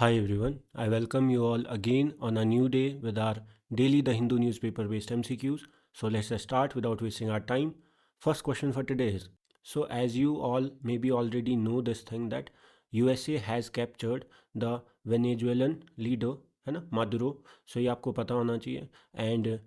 Hi everyone, I welcome you all again on a new day with our daily The Hindu newspaper based MCQs. So let's start without wasting our time. First question for today is, so as you all maybe already know this thing that USA has captured the Venezuelan leader है ना Maduro. So ये आपको पता होना चाहिए. And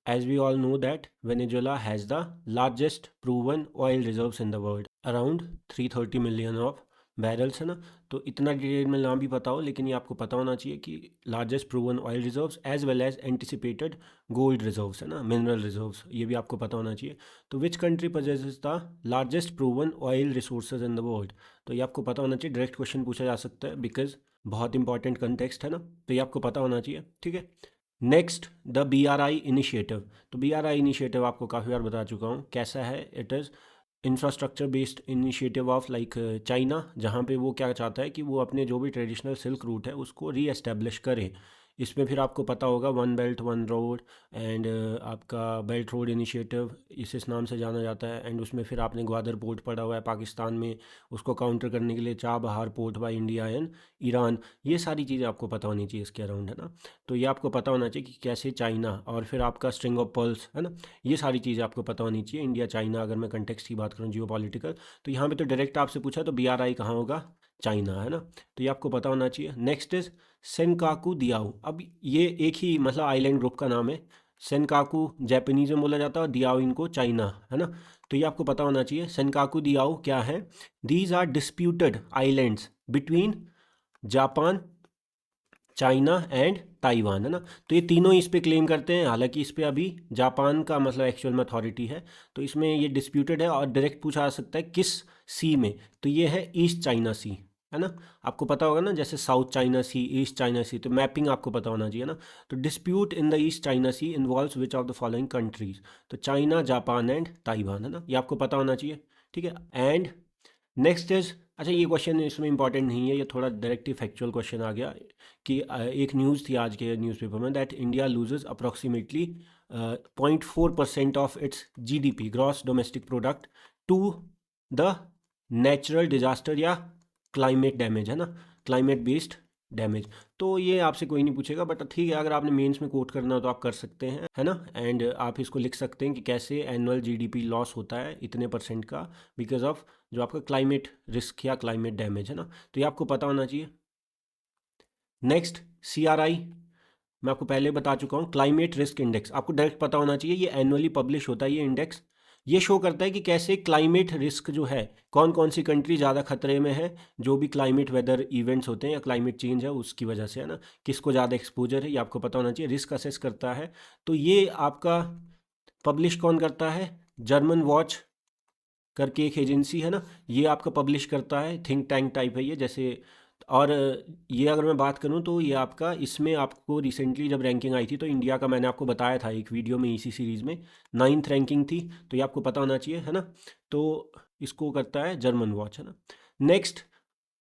as we all know that Venezuela has the largest proven oil reserves in the world, around 330 million of barrels है ना. तो इतना डिटेल में ना भी पता हो, लेकिन ये आपको पता होना चाहिए कि largest proven oil reserves as well as anticipated gold reserves है ना, मिनरल रिजर्व्स, ये भी आपको पता होना चाहिए. तो which country possesses the largest proven oil resources in the world. तो ये आपको पता होना चाहिए. डायरेक्ट क्वेश्चन पूछा जा सकता है बिकॉज बहुत इंपॉर्टेंट कंटेक्स्ट है ना, तो ये आपको पता होना चाहिए. ठीक है. Next the BRI initiative. तो BRI इनिशिएटिव आपको काफ़ी बार बता चुका हूँ कैसा है. It is infrastructure based initiative of like China, जहाँ पे वो क्या चाहता है कि वो अपने जो भी ट्रेडिशनल सिल्क रूट है उसको री करे. इसमें फिर आपको पता होगा one belt one road and आपका बेल्ट रोड इनिशिएटिव इस नाम से जाना जाता है. एंड उसमें फिर आपने ग्वादर पोर्ट पढ़ा हुआ है पाकिस्तान में, उसको काउंटर करने के लिए Chabahar port by India and Iran. ये सारी चीज़ें आपको पता होनी चाहिए इसके अराउंड है ना. तो ये आपको पता होना चाहिए कि कैसे चाइना, और फिर आपका स्ट्रिंग ऑफ पर्ल्स है ना, ये सारी चीज़ें आपको पता होनी चाहिए. इंडिया चाइना, अगर मैं कंटेक्स्ट की बात करूँ जियो पॉलिटिकल, तो यहाँ पे तो डायरेक्ट आपसे पूछा तो BRI कहाँ होगा, चाइना है ना. तो ये आपको पता होना चाहिए. Next is Senkaku Diaoyu. अब ये एक ही मतलब आइलैंड ग्रुप का नाम है. सेनकाकू जापानीज में बोला जाता है और दियाओ इनको चाइना है ना. तो ये आपको पता होना चाहिए. सेनकाकू दियाओ क्या है? These are disputed islands between Japan, China and Taiwan है ना. तो ये तीनों इस पे क्लेम करते हैं, हालांकि इस पे अभी जापान का मतलब एक्चुअल में अथॉरिटी है. तो इसमें ये डिस्प्यूटेड है और डायरेक्ट पूछा जा सकता है किस सी में. तो ये है ईस्ट चाइना सी है ना. आपको पता होगा ना, जैसे South China Sea, East China Sea, तो मैपिंग आपको पता होना चाहिए ना. तो dispute in the East China Sea involves which of the following countries. तो चाइना, जापान एंड ताइवान है ना, ये आपको पता होना चाहिए. ठीक है. एंड नेक्स्ट इज, अच्छा ये क्वेश्चन इसमें इंपॉर्टेंट नहीं है, ये थोड़ा डायरेक्टली फैक्चुअल क्वेश्चन आ गया कि एक न्यूज़ थी आज के न्यूज़पेपर में that India loses approximately 0.4% of its GDP, gross domestic product, to the natural disaster या क्लाइमेट डैमेज है ना, क्लाइमेट बेस्ड डैमेज. तो ये आपसे कोई नहीं पूछेगा, बट ठीक है, अगर आपने मेंस में कोट करना हो तो आप कर सकते हैं है ना. एंड आप इसको लिख सकते हैं कि कैसे एनुअल GDP लॉस होता है इतने % का बिकॉज ऑफ जो आपका क्लाइमेट रिस्क या क्लाइमेट डैमेज है ना. तो ये आपको पता होना चाहिए. नेक्स्ट CRI, मैं आपको पहले बता चुका हूँ. क्लाइमेट रिस्क इंडेक्स आपको डायरेक्ट पता होना चाहिए. ये एनुअली पब्लिश होता है ये इंडेक्स. ये शो करता है कि कैसे क्लाइमेट रिस्क जो है, कौन कौन सी कंट्री ज़्यादा खतरे में है, जो भी क्लाइमेट वेदर इवेंट्स होते हैं या क्लाइमेट चेंज है उसकी वजह से है ना, किसको ज़्यादा एक्सपोजर है, ये आपको पता होना चाहिए. रिस्क असेस करता है. तो ये आपका पब्लिश कौन करता है? जर्मन वॉच करके एक एजेंसी है ना, ये आपका पब्लिश करता है. थिंक टैंक टाइप है ये जैसे. और ये अगर मैं बात करूँ तो ये आपका, इसमें आपको रिसेंटली जब रैंकिंग आई थी तो इंडिया का मैंने आपको बताया था एक वीडियो में, इसी सीरीज़ में 9th रैंकिंग थी. तो ये आपको पता होना चाहिए है ना. तो इसको करता है जर्मन वॉच है ना. Next,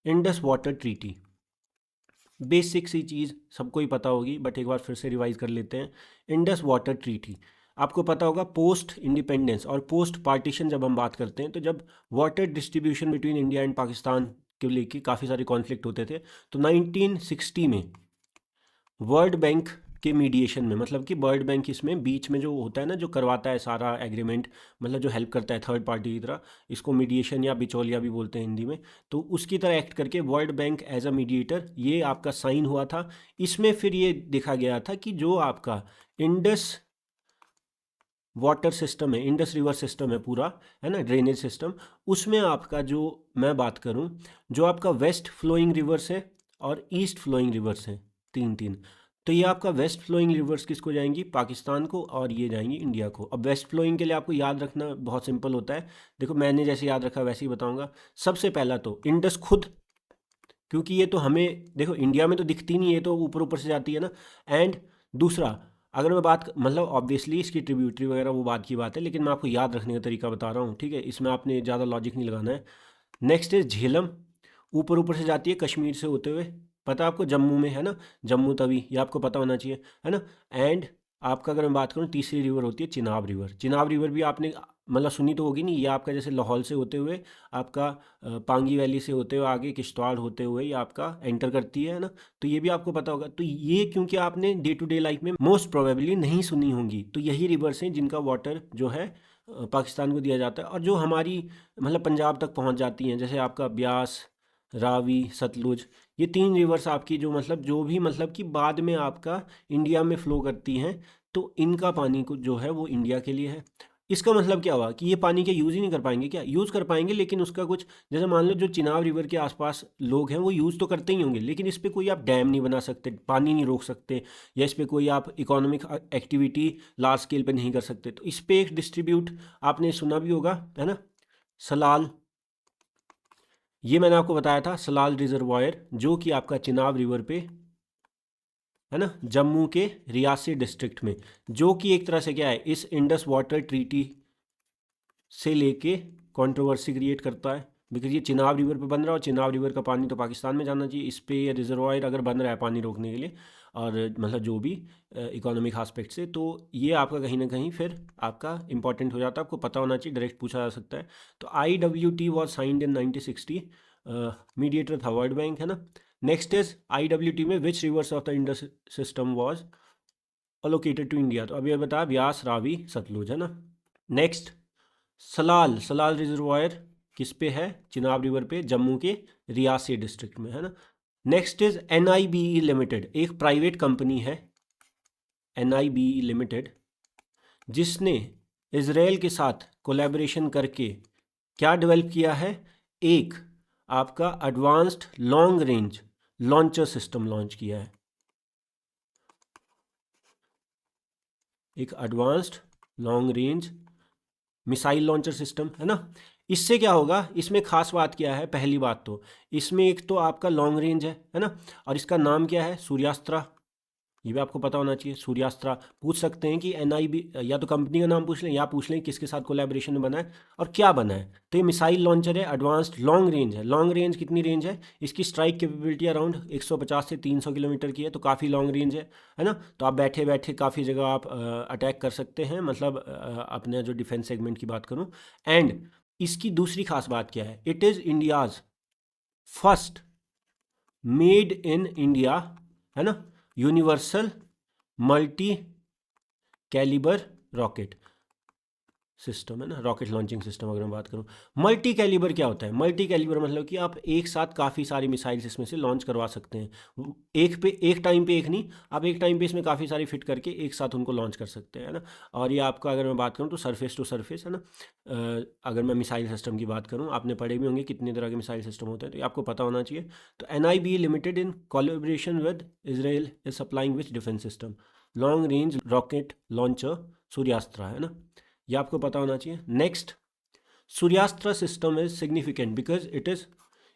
Indus water treaty. Basic सी चीज़ सबको ही पता होगी, बट एक बार फिर से रिवाइज कर लेते हैं. इंडस वाटर ट्रीटी आपको पता होगा पोस्ट इंडिपेंडेंस और पोस्ट पार्टीशन जब हम बात करते हैं, तो जब water distribution between India and Pakistan के लेके काफ़ी सारे कॉन्फ्लिक्ट होते थे, तो 1960 में वर्ल्ड बैंक के मीडिएशन में, मतलब कि वर्ल्ड बैंक इसमें बीच में जो होता है ना, जो करवाता है सारा एग्रीमेंट, मतलब जो हेल्प करता है थर्ड पार्टी की तरह, इसको मीडिएशन या बिचौलिया भी बोलते हैं हिंदी में. तो उसकी तरह एक्ट करके World Bank as a mediator ये आपका साइन हुआ था. इसमें फिर ये देखा गया था कि जो आपका इंडस वाटर सिस्टम है, इंडस रिवर सिस्टम है पूरा है ना, ड्रेनेज सिस्टम, उसमें आपका जो मैं बात करूं, जो आपका वेस्ट फ्लोइंग रिवर्स है और ईस्ट फ्लोइंग रिवर्स है, तीन तीन. तो ये आपका वेस्ट फ्लोइंग रिवर्स किसको जाएंगी? पाकिस्तान को, और ये जाएंगी इंडिया को. अब वेस्ट फ्लोइंग के लिए आपको याद रखना बहुत सिंपल होता है. देखो मैंने जैसे याद रखा वैसे ही बताऊंगा. सबसे पहला तो इंडस खुद, क्योंकि ये तो हमें देखो इंडिया में तो दिखती नहीं है, तो ऊपर ऊपर से जाती है ना. एंड दूसरा, अगर मैं बात मतलब ऑब्वियसली इसकी ट्रिब्यूटरी वगैरह वो बात की बात है, लेकिन मैं आपको याद रखने का तरीका बता रहा हूँ. ठीक है, इसमें आपने ज़्यादा लॉजिक नहीं लगाना है. नेक्स्ट इज झेलम, ऊपर ऊपर से जाती है कश्मीर से होते हुए, पता है आपको, जम्मू में है ना, जम्मू तवी, ये आपको पता होना चाहिए है ना. एंड आपका अगर मैं बात करूँ तीसरी रिवर होती है चिनाब रिवर। चिनाब रिवर भी आपने मतलब सुनी तो होगी नहीं, ये आपका जैसे लाहौल से होते हुए आपका पांगी वैली से होते हुए आगे किश्तवाड़ होते हुए ये आपका एंटर करती है ना, तो ये भी आपको पता होगा। तो ये क्योंकि आपने डे टू डे लाइफ में मोस्ट प्रोबेबली नहीं सुनी होंगी, तो यही रिवर्स हैं जिनका वाटर जो है पाकिस्तान को दिया जाता है और जो हमारी मतलब पंजाब तक पहुंच जाती हैं, जैसे आपका ब्यास, रावी, सतलुज, ये तीन रिवर्स आपकी जो मतलब जो भी मतलब कि बाद में आपका इंडिया में फ़्लो करती हैं, तो इनका पानी को जो है वो इंडिया के लिए है। इसका मतलब क्या हुआ कि ये पानी क्या यूज़ ही नहीं कर पाएंगे, क्या यूज़ कर पाएंगे, लेकिन उसका कुछ जैसे मान लो जो चिनाब रिवर के आसपास लोग हैं वो यूज़ तो करते ही होंगे, लेकिन इस पर कोई आप डैम नहीं बना सकते, पानी नहीं रोक सकते, या इस पर कोई आप इकोनॉमिक एक्टिविटी लार्ज स्केल पे नहीं कर सकते। तो इस पर एक डिस्ट्रीब्यूट आपने सुना भी होगा, है ना, सलाल। ये मैंने आपको बताया था सलाल रिजर्वायर, जो कि आपका चिनाब रिवर पे है ना, जम्मू के रियासी डिस्ट्रिक्ट में, जो कि एक तरह से क्या है, इस इंडस वाटर ट्रीटी से लेके कंट्रोवर्सी क्रिएट करता है, बिकॉज ये चिनाब रिवर पे बन रहा है और चिनाब रिवर का पानी तो पाकिस्तान में जाना चाहिए। इस पे ये रिजर्वायर अगर बन रहा है पानी रोकने के लिए और मतलब जो भी इकोनॉमिक आस्पेक्ट से, तो ये आपका कहीं ना कहीं फिर आपका इंपॉर्टेंट हो जाता है, आपको पता होना चाहिए, डायरेक्ट पूछा जा सकता है। तो IWT was signed in 1960, mediator था वर्ल्ड बैंक, है ना। नेक्स्ट इज IWT में which rivers of the Indus system was allocated to India, तो अभी बताया ब्यास, रावी, सतलुज, है ना। नेक्स्ट सलाल, सलाल रिजर्वायर किस पे है, चिनाब रिवर पे, जम्मू के रियासी डिस्ट्रिक्ट में, है ना। नेक्स्ट इज NIBE लिमिटेड, एक प्राइवेट कंपनी है NIBE लिमिटेड, जिसने इसराइल के साथ कोलैबोरेशन करके क्या डेवलप किया है, एक आपका advanced long range launcher system launch किया है, एक advanced long range missile launcher system, है ना। इससे क्या होगा, इसमें खास बात क्या है, पहली बात तो इसमें एक तो आपका लॉन्ग रेंज है ना, और इसका नाम क्या है, सूर्यास्त्रा, ये भी आपको पता होना चाहिए। सूर्यास्त्रा पूछ सकते हैं कि NIB, या तो कंपनी का नाम पूछ लें या पूछ लें किसके साथ कोलैबोरेशन में बना है और क्या बना है। तो ये मिसाइल लॉन्चर है, एडवांस्ड लॉन्ग रेंज है। लॉन्ग रेंज कितनी रेंज है इसकी, स्ट्राइक कैपेबिलिटी अराउंड 150 से 300 किलोमीटर की है, तो काफ़ी लॉन्ग रेंज है ना। तो आप बैठे बैठे काफ़ी जगह आप अटैक कर सकते हैं, मतलब अपने जो डिफेंस सेगमेंट की बात करूँ। एंड इसकी दूसरी खास बात क्या है, it is India's first made in India, है ना, universal multi calibre rocket system, है ना, रॉकेट लॉन्चिंग सिस्टम। अगर मैं बात करूं मल्टी कैलिबर क्या होता है, मल्टी कैलिबर मतलब कि आप एक साथ काफ़ी सारी मिसाइल्स इसमें से लॉन्च करवा सकते हैं, एक टाइम पे एक नहीं, आप एक टाइम पे इसमें काफ़ी सारी फिट करके एक साथ उनको लॉन्च कर सकते हैं, है ना। और ये आपका अगर मैं बात करूँ तो सरफेस टू सरफेस, है ना। अगर मैं मिसाइल सिस्टम की बात करूँ, आपने पढ़े भी होंगे कितने तरह के मिसाइल सिस्टम होते हैं, तो ये आपको पता होना चाहिए। तो NIBE limited in collaboration with Israel is supplying which defence system, long range rocket launcher Suryastra, है ना, ये आपको पता होना चाहिए। Next, Suryastra system is significant because it is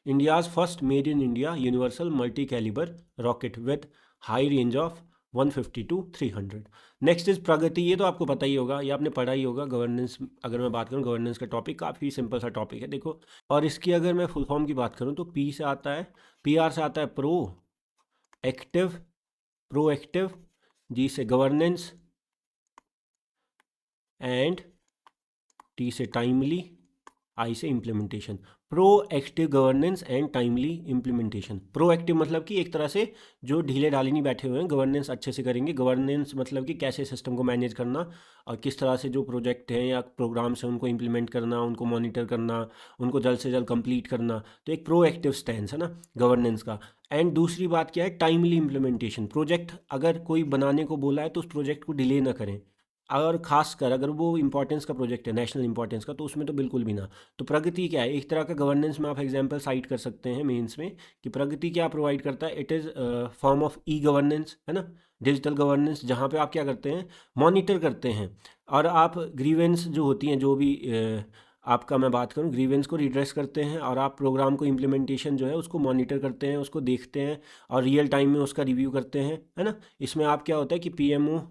India's first made in India universal multi calibre rocket with high range of 150 to 300। Next is Pragati, ये तो आपको पता ही होगा, ये आपने पढ़ा ही होगा। गवर्नेंस, अगर मैं बात करूँ गवर्नेंस का टॉपिक काफ़ी सिंपल सा टॉपिक है, देखो। और इसकी अगर मैं फुल फॉर्म की बात करूँ तो P से आता है, PR से आता है एक्टिव, प्रोएक्टिव, G से गवर्नेंस, एंड T से टाइमली, I से implementation. Pro active governance and timely implementation. Pro active मतलब कि एक तरह से जो ढीले ढाले नहीं बैठे हुए हैं, गवर्नेंस अच्छे से करेंगे। गवर्नेंस मतलब कि कैसे सिस्टम को मैनेज करना और किस तरह से जो प्रोजेक्ट हैं या प्रोग्राम्स हैं उनको इम्प्लीमेंट करना, उनको मॉनिटर करना, उनको जल्द से जल्द कंप्लीट करना। तो एक प्रो एक्टिव स्टैंस है ना गवर्नेंस का। एंड दूसरी बात क्या है, टाइमली इम्प्लीमेंटेशन। प्रोजेक्ट अगर कोई बनाने को बोला है तो उस प्रोजेक्ट को डिले ना करें, और खासकर अगर वो इंपॉर्टेंस का प्रोजेक्ट है, नेशनल इंपॉर्टेंस का, तो उसमें तो बिल्कुल भी ना। तो प्रगति क्या है, एक तरह का गवर्नेंस में आप एग्जांपल साइट कर सकते हैं मेंस में कि प्रगति क्या प्रोवाइड करता है। It is form of e governance, है ना, डिजिटल गवर्नेंस, जहाँ पे आप क्या करते हैं, मॉनिटर करते हैं, और आप ग्रीवेंस जो होती हैं, जो भी आपका मैं बात करूँ, ग्रीवेंस को रिड्रेस करते हैं, और आप प्रोग्राम को इम्प्लीमेंटेशन जो है उसको मॉनिटर करते हैं, उसको देखते हैं और रियल टाइम में उसका रिव्यू करते हैं, है ना। इसमें आप क्या होता है कि PMO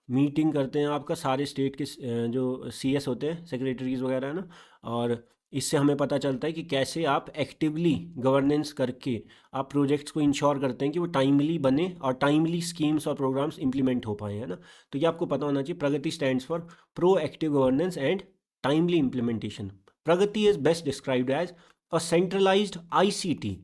मीटिंग करते हैं, आपका सारे स्टेट के जो CS होते हैं, सेक्रेटरीज वगैरह, है ना, और इससे हमें पता चलता है कि कैसे आप एक्टिवली गवर्नेंस करके आप प्रोजेक्ट्स को इंश्योर करते हैं कि वो टाइमली बने और टाइमली स्कीम्स और प्रोग्राम्स इंप्लीमेंट हो पाए, है ना। तो ये आपको पता होना चाहिए। Pragati stands for proactive governance and timely implementation. Pragati is best described as a centralised ICT,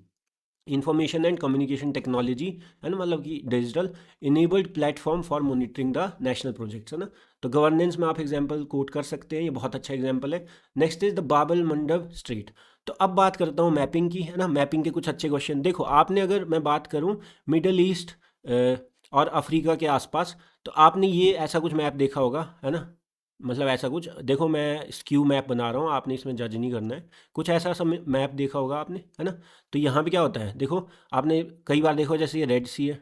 information and communication technology, है ना, मतलब कि digital enabled platform for monitoring the national projects, है ना। तो गवर्नेंस में आप एग्जांपल कोट कर सकते हैं, ये बहुत अच्छा एग्जांपल है। नेक्स्ट इज द बाबल मंडप स्ट्रीट। तो अब बात करता हूँ मैपिंग की, है ना। मैपिंग के कुछ अच्छे क्वेश्चन देखो, आपने अगर मैं बात करूँ मिडल ईस्ट और अफ्रीका के आसपास, तो आपने ये ऐसा कुछ मैप देखा होगा, है ना। मतलब ऐसा कुछ देखो, मैं स्क्यू मैप बना रहा हूँ, आपने इसमें जज नहीं करना है। कुछ ऐसा सब मैप देखा होगा आपने, है ना। तो यहाँ पे क्या होता है, देखो आपने कई बार देखो, जैसे ये रेड सी है,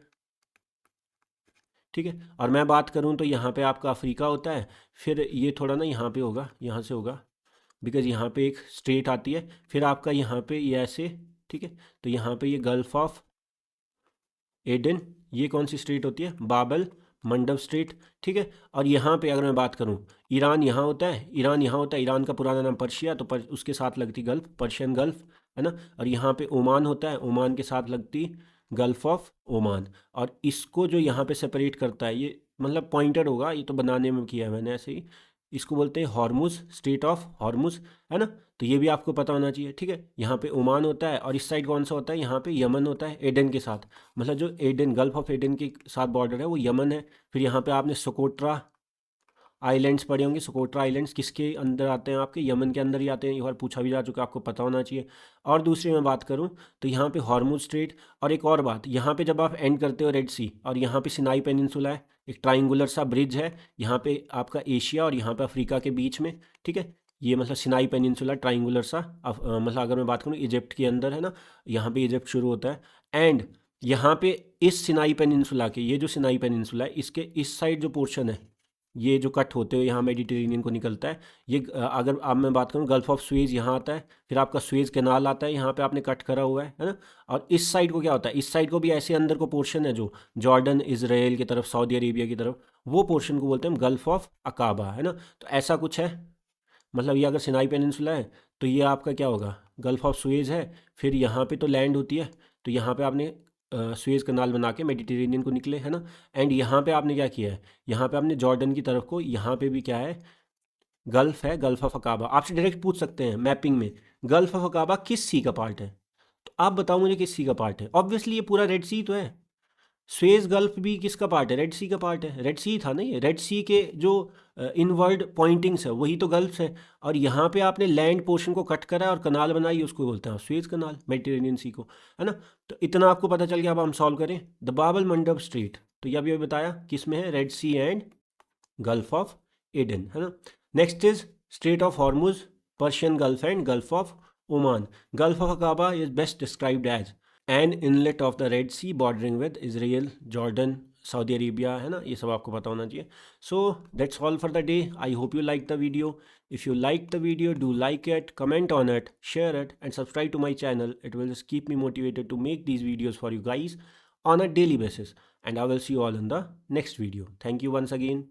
ठीक है, और मैं बात करूँ तो यहाँ पे आपका अफ्रीका होता है, फिर ये थोड़ा ना यहाँ पे होगा, यहाँ से होगा, बिकॉज यहाँ पे एक स्ट्रेट आती है, फिर आपका यहाँ पे ये ऐसे, ठीक है। तो यहाँ पे ये गल्फ ऑफ एडन, ये कौन सी स्ट्रेट होती है, बाबल मंडब स्ट्रेट, ठीक है। और यहाँ पे अगर मैं बात करूँ, ईरान यहाँ होता है, ईरान यहाँ होता है, ईरान का पुराना नाम पर्शिया, तो उसके साथ लगती गल्फ, पर्शियन गल्फ, है ना। और यहाँ पे ओमान होता है, ओमान के साथ लगती गल्फ ऑफ ओमान। और इसको जो यहाँ पे सेपरेट करता है, ये मतलब पॉइंटेड होगा, ये तो बनाने में किया है मैंने ऐसे ही, इसको बोलते हैं हॉर्मुज, स्ट्रेट ऑफ हॉर्मुज, है ना। तो ये भी आपको पता होना चाहिए, ठीक है। यहाँ पे ओमान होता है, और इस साइड कौन सा होता है, यहाँ पे यमन होता है एडन के साथ, मतलब जो एडन, गल्फ ऑफ एडन के साथ बॉर्डर है वो यमन है। फिर यहाँ पे आपने सोकोट्रा आइलैंड्स पढ़े होंगे। सोकोट्रा आइलैंड्स किसके अंदर आते हैं, आपके यमन के अंदर ही आते हैं, ये बार पूछा भी जा चुका, आपको पता होना चाहिए। और दूसरी मैं बात करूँ तो यहाँ पे हॉर्मुज स्ट्रेट, और एक और बात, यहाँ पे जब आप एंड करते हो रेड सी, और यहाँ पे सिनाई पेनिनसुला है, एक ट्राइंगुलर सा ब्रिज है, यहाँ पे आपका एशिया और यहाँ पे अफ्रीका के बीच में, ठीक है। ये मतलब सिनाई पेनिनसुला ट्राइंगुलर सा, मतलब अगर मैं बात करूँ इजिप्ट के अंदर, है ना, यहाँ पे इजिप्ट शुरू होता है। एंड यहाँ पे इस सिनाई पेनिनसुला के, ये जो सिनाई पेनिनसुला है, इसके इस साइड जो पोर्शन है, ये जो कट होते हुए यहाँ मेडिटेरेनियन को निकलता है, ये अगर अब मैं बात करूँ गल्फ ऑफ स्वेज यहाँ आता है, फिर आपका स्वेज कैनाल आता है, यहाँ पे आपने कट करा हुआ है ना। और इस साइड को क्या होता है, इस साइड को भी ऐसे अंदर को पोर्शन है जो जॉर्डन इसराइल की तरफ, सऊदी अरेबिया की तरफ, वो पोर्शन को बोलते हैं हम गल्फ ऑफ अकाबा, है ना। तो ऐसा कुछ है, मतलब ये अगर सिनाई पेनिनसुला है तो ये आपका क्या होगा, गल्फ ऑफ सुएज है। फिर यहाँ पे तो लैंड होती है, तो यहाँ पे आपने सुएज कनाल बना के मेडिटेरेनियन को निकले, है ना। एंड यहाँ पे आपने क्या किया है, यहाँ पे आपने जॉर्डन की तरफ को, यहाँ पे भी क्या है, गल्फ है, गल्फ ऑफ अकाबा। आपसे डायरेक्ट पूछ सकते हैं मैपिंग में, गल्फ ऑफ अकाबा किस सी का पार्ट है, तो आप बताओ मुझे किस सी का पार्ट है। ऑब्वियसली ये पूरा रेड सी तो है। स्वेज गल्फ भी किसका पार्ट है, रेड सी का पार्ट है, रेड सी था ना ये, रेड सी के जो इनवर्ड पॉइंटिंग्स है वही तो गल्फ है। और यहाँ पे आपने लैंड पोर्शन को कट करा और कनाल बनाई, उसको बोलते हैं स्वेज कनाल, मेडिटेरेनियन सी को, है ना। तो इतना आपको पता चल गया। अब हम सॉल्व करें द बाबल मंडप स्ट्रीट, तो ये अभी बताया किस में है, Red Sea and Gulf of Aden, है ना। Next is Strait of Hormuz, Persian Gulf and Gulf of Oman. Gulf of Aqaba is best described as an inlet of the Red Sea bordering with Israel, Jordan, Saudi Arabia, है ना। ये सब आपको पता होना चाहिए। So that's all for the day. I hope you like the video. If you like the video, do like it, comment on it, share it, and subscribe to my channel. It will just keep me motivated to make these videos for you guys on a daily basis. And I will see you all in the next video. Thank you once again.